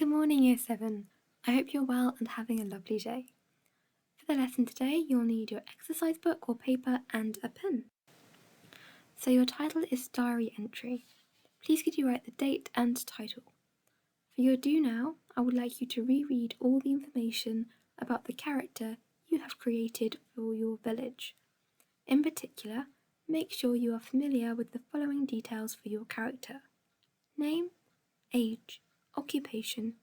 Good morning, Year 7. I hope you're well and having a lovely day. For the lesson today, you'll need your exercise book or paper and a pen. So your title is Diary Entry. Please could you write the date and title. For your do now, I would like you to reread all the information about the character you have created for your village. In particular, make sure you are familiar with the following details for your character: name, age, occupation,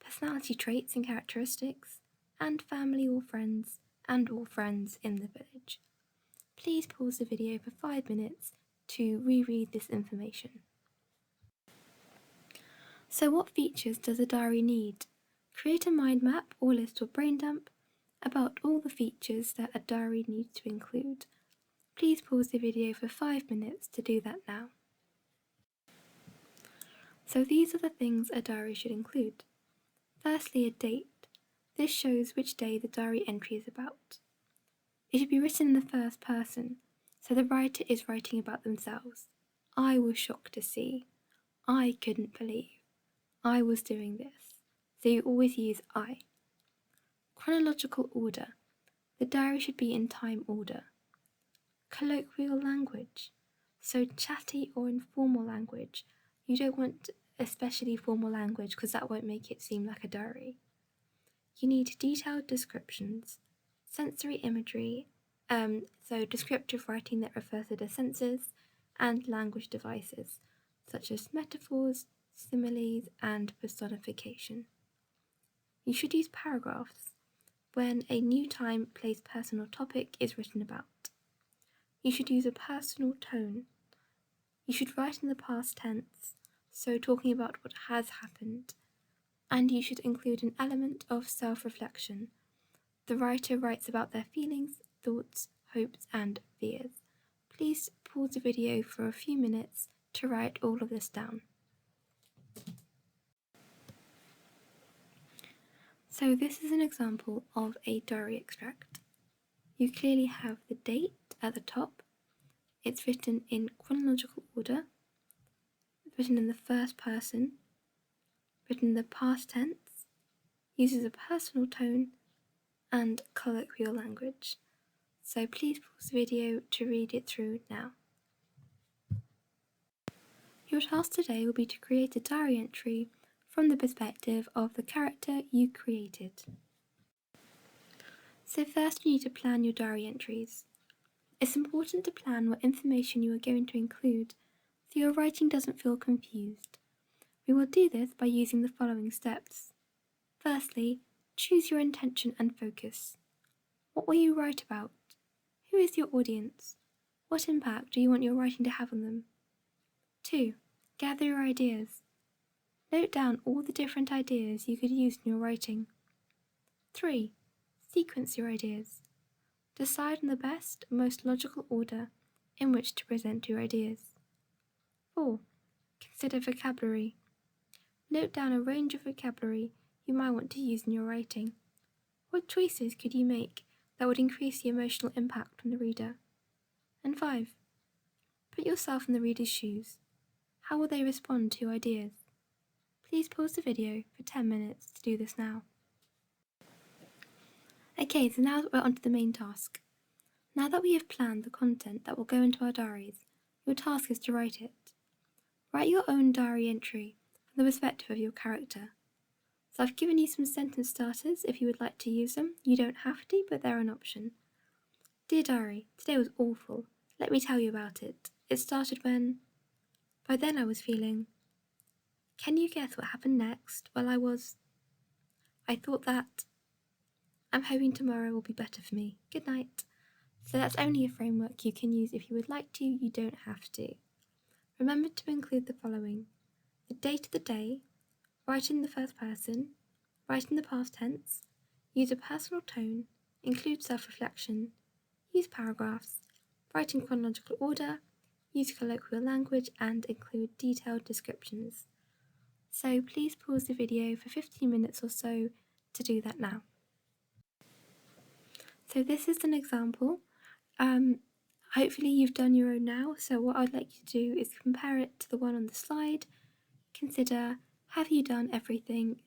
personality traits and characteristics, and family or friends and all friends in the village. Please pause the video for 5 minutes to reread this information. So what features does a diary need? Create a mind map or list or brain dump about all the features that a diary needs to include. Please pause the video for 5 minutes to do that now. So these are the things a diary should include. Firstly, a date. This shows which day the diary entry is about. It should be written in the first person, so the writer is writing about themselves. I was shocked to see. I couldn't believe. I was doing this. So you always use I. Chronological order. The diary should be in time order. Colloquial language. So chatty or informal language. You don't want especially formal language because that won't make it seem like a diary. You need detailed descriptions, sensory imagery, so descriptive writing that refers to the senses, and language devices, such as metaphors, similes, and personification. You should use paragraphs when a new time, place, person, or topic is written about. You should use a personal tone. You should write in the past tense, so talking about what has happened. And you should include an element of self-reflection. The writer writes about their feelings, thoughts, hopes, and fears. Please pause the video for a few minutes to write all of this down. So this is an example of a diary extract. You clearly have the date at the top. It's written in chronological order, written in the first person, written in the past tense, uses a personal tone, and colloquial language. So please pause the video to read it through now. Your task today will be to create a diary entry from the perspective of the character you created. So first you need to plan your diary entries. It's important to plan what information you are going to include so your writing doesn't feel confused. We will do this by using the following steps. Firstly, choose your intention and focus. What will you write about? Who is your audience? What impact do you want your writing to have on them? 2. Gather your ideas. Note down all the different ideas you could use in your writing. 3. Sequence your ideas. Decide on the best, most logical order in which to present your ideas. 4. Consider vocabulary. Note down a range of vocabulary you might want to use in your writing. What choices could you make that would increase the emotional impact on the reader? And 5. Put yourself in the reader's shoes. How will they respond to your ideas? Please pause the video for 10 minutes to do this now. Okay, so now we're on to the main task. Now that we have planned the content that will go into our diaries, your task is to write it. Write your own diary entry from the perspective of your character. So I've given you some sentence starters if you would like to use them. You don't have to, but they're an option. Dear diary, today was awful. Let me tell you about it. It started when... By then I was feeling... Can you guess what happened next? Well, I thought that... I'm hoping tomorrow will be better for me. Good night. So that's only a framework you can use if you would like to, you don't have to. Remember to include the following: the date of the day, write in the first person, write in the past tense, use a personal tone, include self-reflection, use paragraphs, write in chronological order, use colloquial language, and include detailed descriptions. So please pause the video for 15 minutes or so to do that now. So this is an example. Hopefully you've done your own now, so what I'd like you to do is compare it to the one on the slide. Consider, have you done everything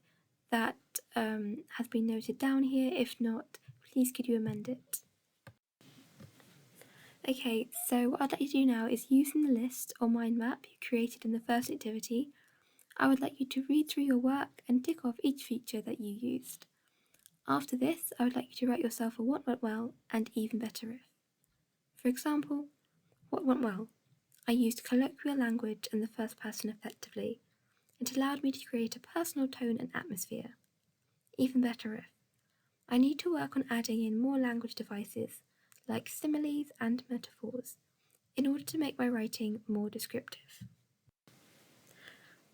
that has been noted down here. If not, please could you amend it? Okay, so what I'd like you to do now is, using the list or mind map you created in the first activity, I would like you to read through your work and tick off each feature that you used. After this, I would like you to write yourself a what went well and even better if. For example, what went well? I used colloquial language and the first person effectively. It allowed me to create a personal tone and atmosphere. Even better if. I need to work on adding in more language devices, like similes and metaphors, in order to make my writing more descriptive.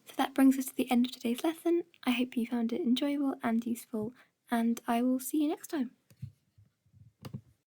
So that brings us to the end of today's lesson. I hope you found it enjoyable and useful, and I will see you next time.